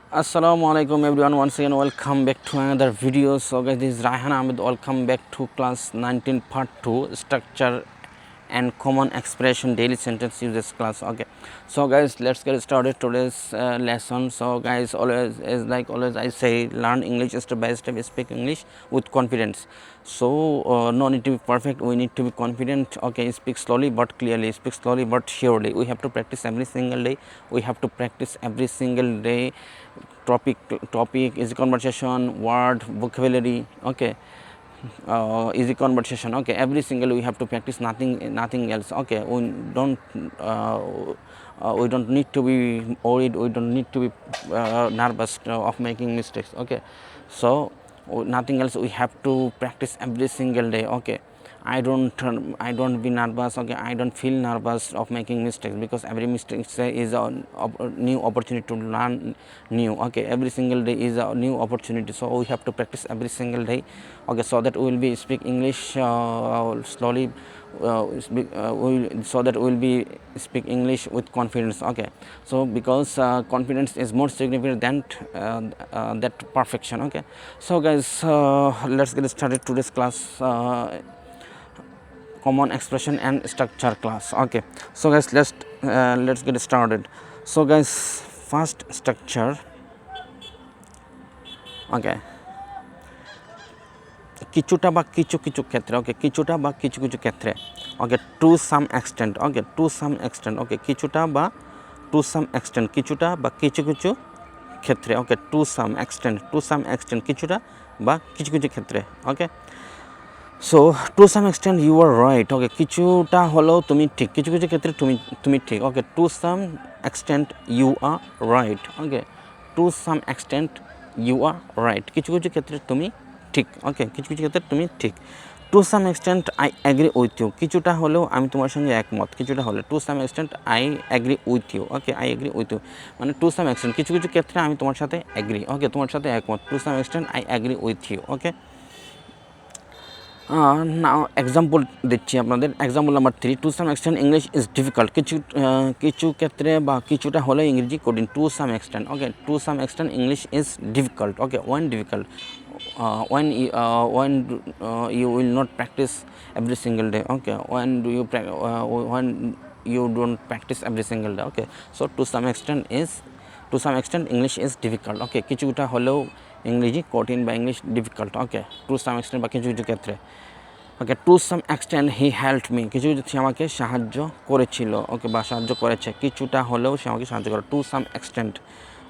Assalamualaikum everyone, once again welcome back to another video. So guys, this is Raihan Ahmed. Welcome back to class 19 part 2 structure and common expression daily sentence uses class. Okay, so guys, let's get started today's lesson. So guys, always as like always I say, learn English step by step, speak English with confidence. So no need to be perfect, we need to be confident. Okay, speak slowly but clearly, speak slowly but surely. We have to practice every single day, we have to practice every single day. Topic easy conversation, word, vocabulary. Okay, easy conversation. Okay, every single we have to practice, nothing else. Okay, we don't need to be worried, we don't need to be nervous of making mistakes. Okay, so nothing else, we have to practice every single day. Okay, I don't be nervous. Okay, I don't feel nervous of making mistakes, because every mistake is a new opportunity to learn new. Okay, every single day is a new opportunity, so we have to practice every single day. Okay, so that we will be speak English slowly, so that we will be speak English with confidence. Okay, so because confidence is more significant than that perfection. Okay, so guys, let's get started today's class. Common expression and structure class. Okay, so guys, let's get started. So guys, first structure. Okay, কিছুটা বা কিছু কিছু ক্ষেত্রে. ওকে, কিছুটা বা কিছু কিছু ক্ষেত্রে. ওকে, to some extent. Okay, to some extent. ওকে, কিছুটা বা টু সাম এক্সটেন্ট, কিছুটা বা কিছু কিছু ক্ষেত্রে. ওকে, টু সাম এক্সটেন্ট, কিছুটা বা কিছু কিছু ক্ষেত্রে. Okay, so to some extent you are right. Okay, কিছুটা হলেও তুমি ঠিক, কিছু কিছু ক্ষেত্রে তুমি ঠিক. Okay, to some extent you are right. Okay, to some extent you are right, কিছু কিছু ক্ষেত্রে তুমি ঠিক. ওকে, কিছু কিছু ক্ষেত্রে তুমি ঠিক. To some extent I agree with you, কিছুটা হলেও আমি তোমার সঙ্গে একমত, কিছুটা হলে. To some extent I agree with you. Okay, I agree with you মানে টু সাম এক্সটেন্ট, কিছু কিছু ক্ষেত্রে আমি তোমার সাথে অ্যাগ্রি. ওকে, তোমার সাথে একমত. To some extent I agree with you. Okay, now example দিচ্ছি আপনাদের. Example number 3, to some extent English is difficult, কিছু ক্ষেত্রে বা কিছুটা হলেও ইংরেজি কঠিন. To some extent. Okay, to some extent English is difficult. Okay, when difficult, when you will not practice every single day. Okay, when you don't practice every single day. Okay, so to some extent English is difficult. Okay, কিছুটা হলেও ইংরেজি কঠিন বা English difficult. Okay, to some extent বা কিছু কিছু ক্ষেত্রে. ওকে, to some extent he helped me, কিছু কিছু সে আমাকে সাহায্য করেছিল. ওকে, বা সাহায্য করেছে, কিছুটা হলেও সে আমাকে সাহায্য করে. Two some extent.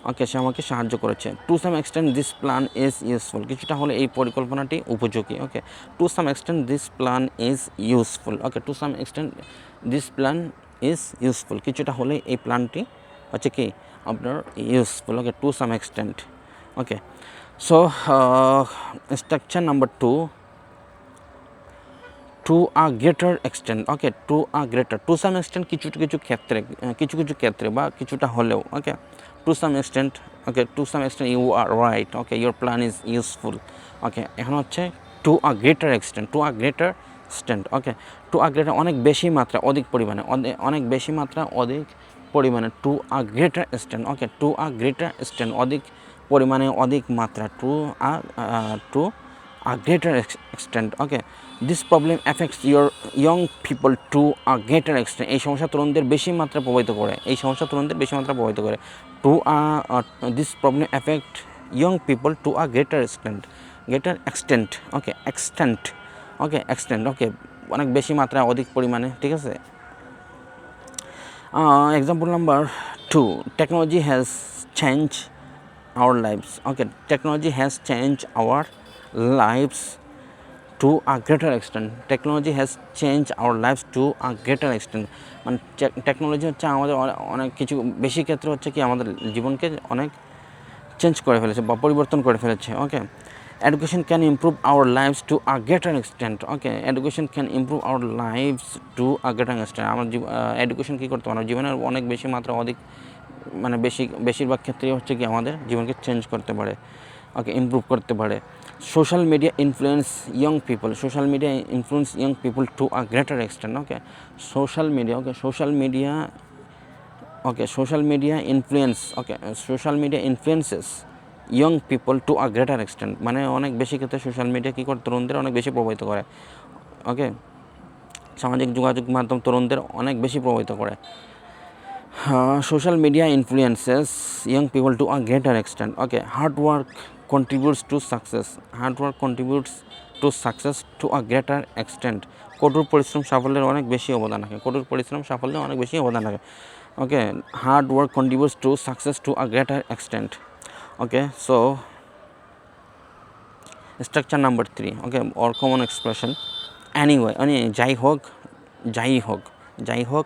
ওকে, সে আমাকে সাহায্য করেছে. To some extent this plan is useful, কিছুটা হলে এই পরিকল্পনাটি উপযোগী. Okay, to some extent this plan is useful. Okay, to some extent this plan is useful, কিছুটা হলে এই প্ল্যানটি হচ্ছে কি আপনার useful. Okay, to some extent. Okay, so structure number 2, to a greater extent. Okay, to a greater, to some extent কিছু কিছু ক্ষেত্রে বা কিছুটা হলেও. Okay, to some extent. Okay, to some extent you are right. Okay, your plan is useful. Okay, এখন হচ্ছে to a greater extent. To a greater extent. Okay, to a greater অনেক বেশি মাত্রা, অধিক পরিমাণে, অনেক বেশি মাত্রা, অধিক পরিমাণে. To a greater extent. Okay, to a greater extent, অধিক পরিমাণে, অধিক মাত্রা. To a greater extent. Okay, this problem affects your young people to a greater extent. এই সমস্যা তরুণদের বেশি মাত্রা প্রভাবিত করে, এই সমস্যা তরুণদের বেশি মাত্রা প্রভাবিত করে. to this problem affect young people to a greater extent. Okay, extent. Okay, extent. Okay, অনেক বেশি মাত্রা, অধিক পরিমাণে. ঠিক আছে. Example number 2, technology has changed our lives. Okay, technology has changed our lives to a greater extent. Technology has changed our lives to a greater extent. মানে technology হচ্ছে আমাদের অনেক কিছু, বেশি ক্ষেত্রে হচ্ছে কি আমাদের জীবনকে অনেক চেঞ্জ করে ফেলেছে বা পরিবর্তন করে ফেলেছে. ওকে, education can improve our lives to a greater extent. Okay, education can improve our lives to a greater extent. আমার এডুকেশন কী করতে পারে জীবনের অনেক বেশি মাত্রা, অধিক মানে বেশিরভাগ ক্ষেত্রেই হচ্ছে কি আমাদের জীবনকে চেঞ্জ করতে পারে. ওকে, ইমপ্রুভ করতে পারে. Social media influence young people. Social media influence young people to a greater extent. Okay, social media. Okay, social media Okay, social media influence. Okay, social media influences young people to a greater extent. মানে অনেক বেশি ক্ষেত্রে social media কী করে তরুণদের অনেক বেশি প্রভাবিত করে। ওকে, সামাজিক যোগাযোগ মাধ্যম তরুণদের অনেক বেশি প্রভাবিত করে। Social media influences young people to a greater extent. Okay, hard work contributes to success. Hard work contributes to success to a greater extent. কঠোর পরিশ্রম সাফল্যের অনেক বেশি অবদান রাখে। কঠোর পরিশ্রম সাফল্যে অনেক বেশি অবদান রাখে। Okay, hard work contributes to success to a greater extent. Okay, so structure number 3. Okay, or common expression. Anyway, যাই হোক, যাই হোক, যাই হোক,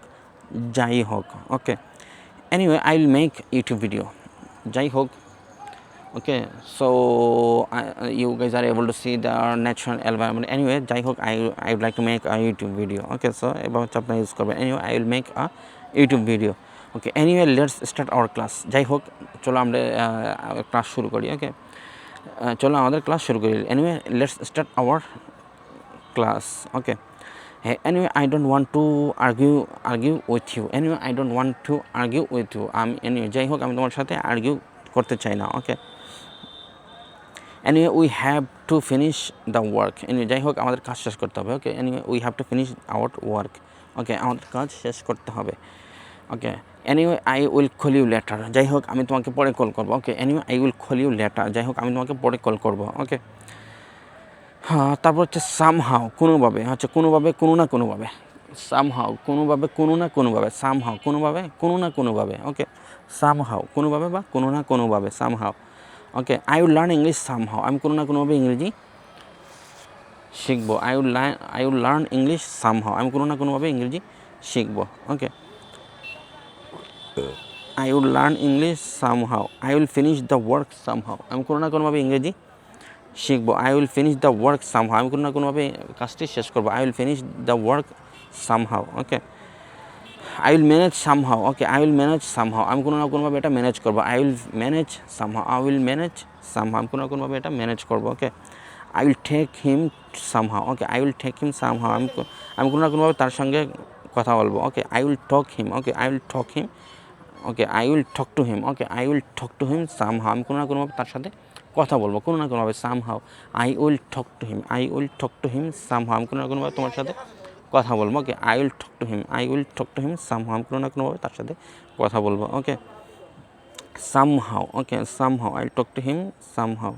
যাই হোক. Okay, anyway, I will make YouTube video. যাই হোক. Okay, so you guys are able to see the natural environment. Anyway, যাই হোক, I would like to make a YouTube video. Okay, so এবার হচ্ছে আপনারা ইউজ করবেন। Anyway, I will make a YouTube video. Okay, anyway, let's start our class. যাই হোক, চলো আমরা ক্লাস শুরু করি। ওকে, চলো আমাদের ক্লাস শুরু করি। Anyway, let's start our class. Okay, hey, anyway, I don't want to argue with you. Anyway, I don't want to argue with you. Anyway, যাই হোক, আমি তোমার সাথে আর্গিউ করতে চাই না। ওকে, anyway, we have to finish the work. Anyway, যাই হোক, আমাদের কাজ শেষ করতে হবে। ওকে, anyway, we have to finish our work. ওকে, আমাদের কাজ শেষ করতে হবে। ওকে, anyway, I will call you later. যাই হোক, আমি তোমাকে পরে কল করবো। ওকে, anyway, I will call you later. যাই হোক, আমি তোমাকে পরে কল করবো। ওকে, হ্যাঁ, তারপর হচ্ছে সামহাও, কোনোভাবে, হচ্ছে কোনোভাবে, কোনো না কোনোভাবে। সামহাও, কোনোভাবে, কোনো না কোনোভাবে। সামহাও, কোনোভাবে, কোনো না কোনোভাবে। ওকে, সামহাও, কোনোভাবে বা কোনো না কোনোভাবে। Somehow. Okay, I will learn English somehow, আমি কোনো না কোনোভাবে ইংরেজি শিখবো। I will learn English somehow, আমি কোনো না কোনোভাবে ইংরেজি শিখবো। Okay, I will learn English somehow, I will finish the work somehow, আমি কোনো না কোনোভাবে ইংরেজি শিখবো। I will finish the work somehow, আমি কোনো না কোনোভাবে কাজটি শেষ করবো। I will finish the work somehow. Okay, I will manage somehow. Okay, I will manage somehow, আমি কোনো না কোনোভাবে এটা ম্যানেজ করবো। I will manage somehow, I will manage somehow, আমি কোনো না কোনোভাবে এটা ম্যানেজ করবো। Okay, I will take him somehow. Okay, I will take him somehow, আমি কোনো না কোনোভাবে তার সঙ্গে কথা বলবো। Okay, I will talk him. Okay, I will talk him. Okay, I will talk to him. Okay, I will talk to him somehow, আমি কোনো না কোনোভাবে তার সাথে কথা বলবো। কোনো না কোনোভাবে somehow, I will talk to him. I will talk to him somehow, আমি কোনো না কোনোভাবে তোমার সাথে কথা বলবো। Okay, I will talk to him. I will talk to him somehow, আমি কোনো না কোনোভাবে তার সাথে কথা বলবো। Okay, somehow. Okay, somehow, I will talk to him somehow.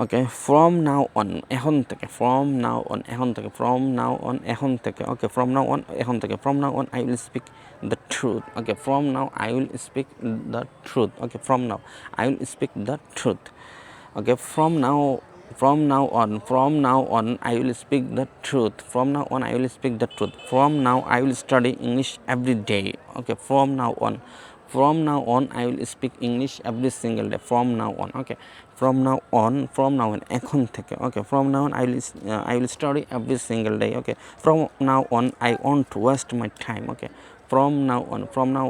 Okay, from now on, এখন থেকে। ফ্রম নাও অন, এখন থেকে। ফ্রম নাও অন, এখন থেকে। ওকে, ফ্রম নাও অন, এখন থেকে। From now on, I will speak the truth. Okay, from now I will speak the truth. Okay, from now I will speak the truth. Okay, from now on, I will speak the truth. From now on, I will speak the truth. From now, I will study English every day. Okay, from now on, I will speak English every single day. From now on, okay. From now on, এখন থেকে। Okay, from now on, I will study every single day. Okay, from now on, I won't waste my time. Okay, from now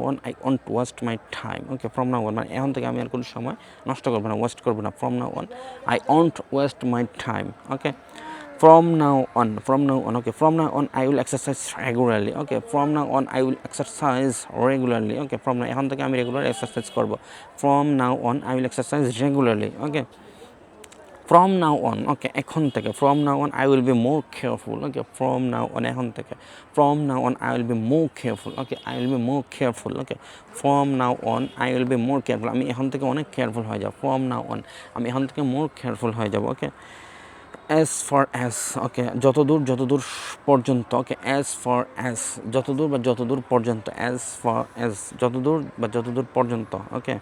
on, I won't waste my time. Okay, from now on, মানে এখন থেকে আমি আর কোনো সময় নষ্ট করবো না, West করবো না। From now on, I won't waste my time. Okay, from now on, okay. From now on, I will exercise regularly. Okay, from now on, I will exercise regularly. Okay, from now, এখন থেকে আমি regular exercise করবো। From now on, I will exercise regularly. Okay, from now on, okay, এখন থেকে। From now on, I will be more careful. Okay, from now on, এখন থেকে। From now on, I will be more careful. Okay, I will be more careful. Okay, from now on, I will be more careful. আমি এখন থেকে অনেক careful হয়ে যাব। From now on, আমি এখন থেকে more careful হয়ে যাব। Okay, as far as, okay, যতদূর পর্যন্ত। Okay, as far as, যতদূর পর্যন্ত। As far as, যতদূর পর্যন্ত। Okay,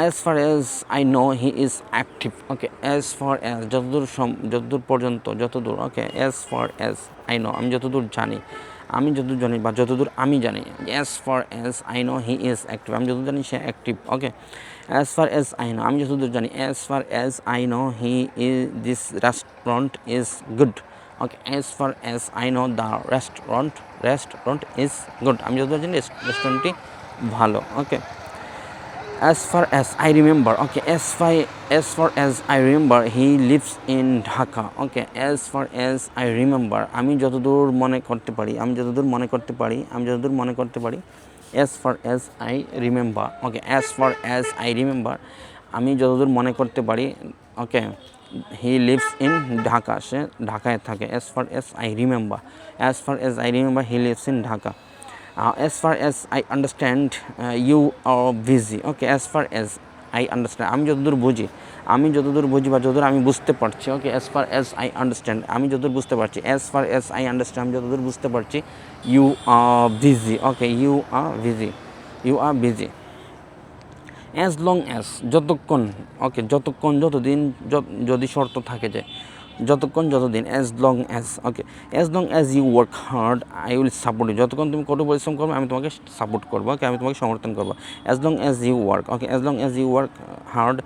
as far as I know, he is active. Okay, as far as, যতদূর পর্যন্ত, যতদূর। Okay, as far as I know, আমি যতদূর জানি বা যতদূর আমি জানি। As far as I know, he is active, আমি যতদূর জানি সে active. Okay, as far as I know, আমি যতদূর জানি। As far as I know, this restaurant is good. Okay, as far as I know, the restaurant is good, আমি যতদূর জানি রেস্টুরেন্টটি ভালো। ওকে, as far as I remember. Okay, as far as I remember, he lives in Dhaka. Okay, as far as I remember, আমি যতদূর মনে করতে পারি, as far as I remember, okay, as far as I remember, আমি যতদূর মনে করতে পারি, okay, he lives in Dhaka, সে ঢাকায় থাকে। As far as I remember, as far as I remember he lives in Dhaka. As far as I understand you are busy, okay, as far as I understand, আমি যতদূর বুঝি, আমি যতদূর বুঝি বা যতদূর আমি বুঝতে পারছি, okay, as far as I understand, আমি যতদূর বুঝতে পারছি, as far as I understand, আমি যতদূর বুঝতে পারছি, you are busy, okay, you are busy, you are busy. As long as, যতক্ষণ, ওকে, যতক্ষণ, যতদিন, যদি শর্ত থাকে যে যতক্ষণ, যতদিন, as long as, okay, as long as you work hard I will support you, যতক্ষণ তুমি কঠোর পরিশ্রম করবে আমি তোমাকে সাপোর্ট করবো, ওকে, আমি তোমাকে সমর্থন করবো। As long as you work, okay, as long as you work hard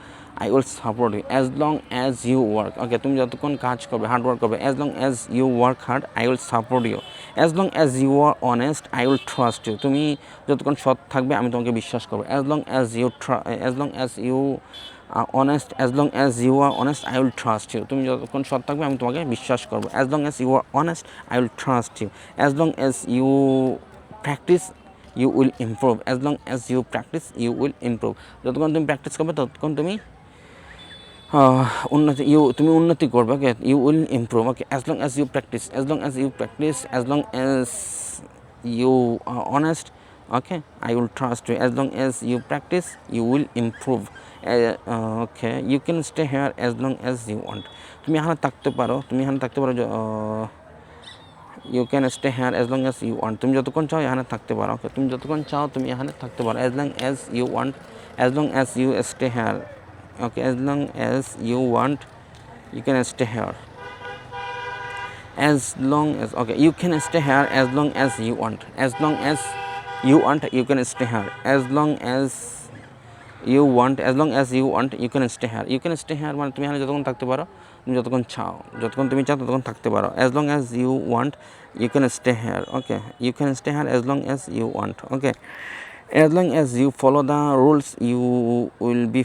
I will support you, as long as you work, okay, তুমি যতক্ষণ কাজ করবে, হার্ড ওয়ার্ক করবে, as long as you work hard I will support you, as long as you are honest I will trust you, তুমি যতক্ষণ সৎ থাকবে আমি তোমাকে বিশ্বাস করবো। As long as you as long as you honest, as long as you are honest I will trust you, তুমি যতক্ষণ সৎ থাকবে আমি তোমাকে বিশ্বাস করবো। As long as you are honest I will trust you, as long as you practice you will improve, as long as you practice you will improve, যতক্ষণ তুমি প্র্যাকটিস করবে ততক্ষণ তুমি উন্নতি, তুমি উন্নতি করবে, okay, you will improve, okay, as long as you practice, as long as you practice, as long as you honest, okay, I will trust you, as long as you practice you will improve, okay, you can stay here as long as you want, তুমি এখানে থাকতে পারো, তুমি এখানে থাকতে পারো, you can stay here as long as you want, তুমি যতক্ষণ চাও এখানে থাকতে পারো, ওকে, তুমি যতক্ষণ চাও তুমি এখানে থাকতে পারো, as long as you want, as long as you stay here, okay, as long as you want you can stay here, as long as, okay, you can stay here as long as you want, as long as you want you can stay here, as long as you want, as long as you want you can stay here, you can stay here মানে তুমি এখানে যতক্ষণ থাকতে পারো, তুমি যতক্ষণ চাও, যতক্ষণ তুমি চাও ততক্ষণ থাকতে পারো, as long as you want you can stay here, okay, you can stay here as long as you want, okay, as long as you follow the rules you will be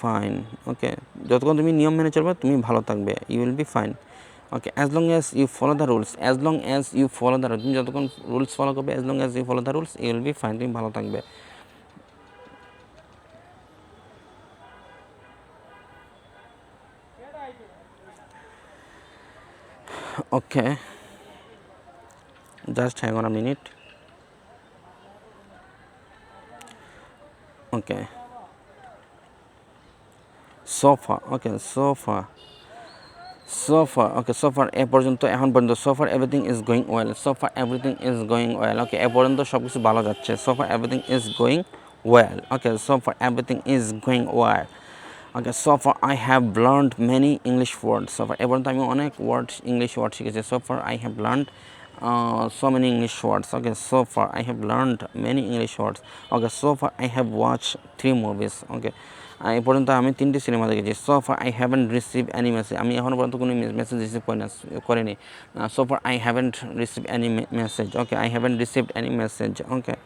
fine, okay, যতক্ষণ তুমি নিয়ম মেনে চলবে তুমি ভালো থাকবে, you will be fine, okay, as long as you follow the rules, as long as you follow the rules, তুমি যতক্ষণ রুলস ফলো করবে, as long as you follow the rules you will be fine, তুমি ভালো থাকবে। Okay, just hang on a minute, okay, sofa, okay, sofa, sofa, okay, সোফার এ পর্যন্ত, এখন পর্যন্ত, সোফার এভরিথিং ইজ গোয়িং ওয়েল, সোফার এভরিথিং ইজ গোয়িং ওয়েল, ওকে, এ পর্যন্ত সব কিছু ভালো যাচ্ছে, সোফার এভরিথিং ইজ গোয়িং ওয়েল, ওকে, সোফার এভরিথিং ইজ গোয়িং ওয়েল, ওকে, সোফার I have learned many English ওয়ার্ডস, সোফার এ পর্যন্ত আমি অনেক ইংলিশ ওয়ার্ড শিখেছি, সোফার I have learned so many English words, okay, so far I have learned many English words, okay, so far I have watched 3 movies, okay, এই পর্যন্ত আমি 3টি সিনেমা দেখেছি, so far I haven't received any message, আমি এখনও পর্যন্ত কোনো message receive করিনি, so far I haven't received any message, okay, I haven't received any message, okay,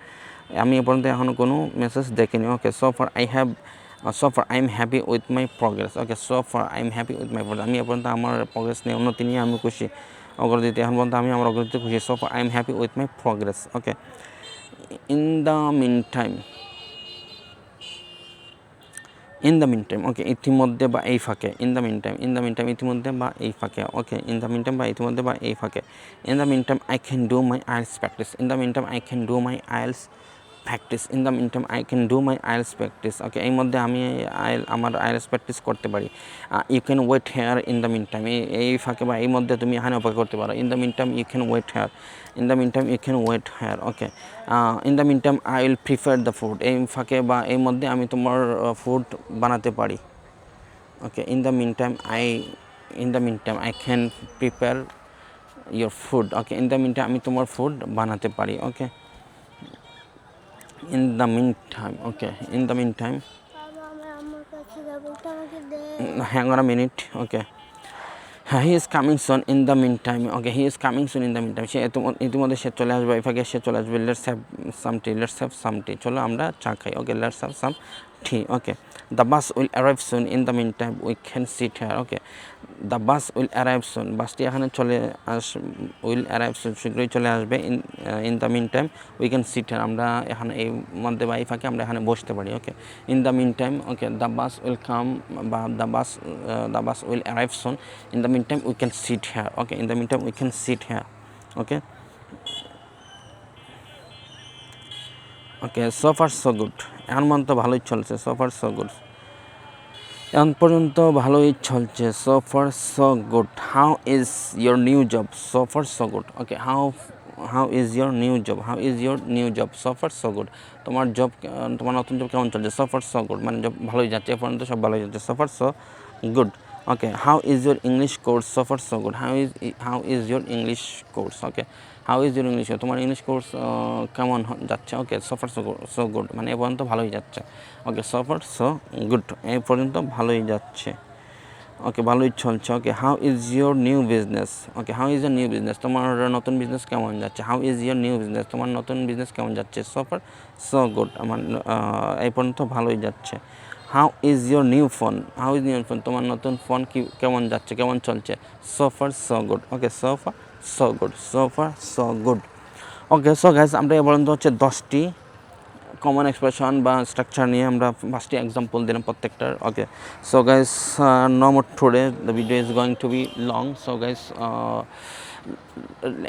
আমি এ পর্যন্ত এখনও কোনো মেসেজ দেখিনি, okay, so far I have so far I am happy with my progress, okay, so far I am happy with my progress, আমি এ পর্যন্ত আমার progress নিয়ে, উন্নতি নিয়ে আমি খুশি, অগ্রগতিতে এখন পর্যন্ত আমি আমার অগ্রগতিতে খুশি, so far I am happy with my progress, okay, in the meantime, in the meantime, okay, ইতিমধ্যে বা এই ফাঁকে, in the meantime, in the meantime, ইতিমধ্যে বা এই ফাঁকে, okay, in the meantime বা ইতিমধ্যে বা এই ফাঁকে, in the meantime I can do my IELTS practice, in the meantime I can do my IELTS practice, in the meantime I can do my IELTS practice, okay, এই মধ্যে আমি আমার IELTS practice করতে পারি, you can wait here in the meantime, এই ফাঁকে বা এই মধ্যে তুমি এখানে অপেক্ষা করতে পারো, in the meantime you can wait here, in the meantime you can wait here, okay, in the meantime I will prefer the food, এই ফাঁকে বা এই মধ্যে আমি তোমার ফুড বানাতে পারি, okay, in the meantime I can prepare your food, okay, in the meantime আমি তোমার ফুড বানাতে পারি, ওকে, in the meantime, okay, in the meantime, hang on a minute, okay, he is coming soon in the meantime, okay, he is coming soon in the meantime, সে ইতিমধ্যে সে চলে আসবে, এই ফাঁকে সে চলে আসবে, let's have some tea, চলো আমরা চা খাই, okay, let's have some tea, okay, the bus will arrive soon in the meantime we can sit here, okay, the bus will arrive soon, বাসটি এখানে চলে উইল অ্যারাইভ সুন, শীঘ্রই চলে আসবে। In the meantime we can sit here, আমরা এখানে এই মধ্যে বা এই ফাঁকে আমরা এখানে বসতে পারি। Okay, in the meantime, okay, the bus will come বা the bus will arrive soon, in the meantime we can sit here. Okay, in the meantime we can sit here. Okay, okay, so far so good, এখন পর্যন্ত ভালোই চলছে। So far so good, এখন পর্যন্ত ভালোই চলছে। So far so good. How is your new job? So far so good. Okay, how is your new job? How is your new job? So far so good. তোমার তোমার নতুন job কেমন চলছে? So far so good, মানে job ভালোই যাচ্ছে, এ পর্যন্ত সব ভালোই যাচ্ছে। So far so good. Okay, how is your English course? So far so good. How is your English course? Okay, how is your English, তোমার ইংলিশ কোর্স কেমন যাচ্ছে? Okay, so far so good, মানে এ পর্যন্ত ভালোই যাচ্ছে। Okay, so far so good, এই পর্যন্ত ভালোই যাচ্ছে। ওকে, ভালোই চলছে। Okay, how is your new business? Okay, how is your new business, তোমার নতুন বিজনেস কেমন যাচ্ছে? How is your new business, তোমার নতুন বিজনেস কেমন যাচ্ছে? সো ফার সো গুড, আমার এই পর্যন্ত ভালোই যাচ্ছে। How is your new phone? How is new phone, তোমার নতুন ফোন কেমন যাচ্ছে, কেমন চলছে? So far so good. Okay, so far so good, so far so good. Okay, so guys, আমরা এ পর্যন্ত হচ্ছে 10টি কমন এক্সপ্রেশন বা স্ট্রাকচার নিয়ে আমরা 5টি এক্সাম্পল দিলাম প্রত্যেকটার। Okay, so guys, no more today, the video is going to be long. So guys,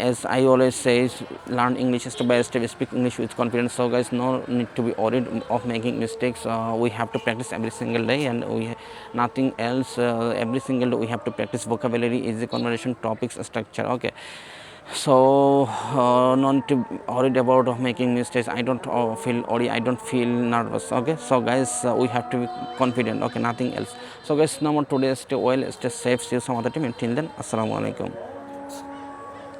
as I always say, learn English step by step, speak English with confidence. So guys, no need to be worried of making mistakes. We have to practice every single day, and nothing else. Every single day we have to practice vocabulary, easy conversation, topics, structure. Okay, so no need to worried about making mistakes. I don't feel worried, I don't feel nervous. Okay, so guys, we have to be confident. Okay, nothing else. So guys, no more today, stay well, stay safe, see you some other time. Until then, assalamu alaikum.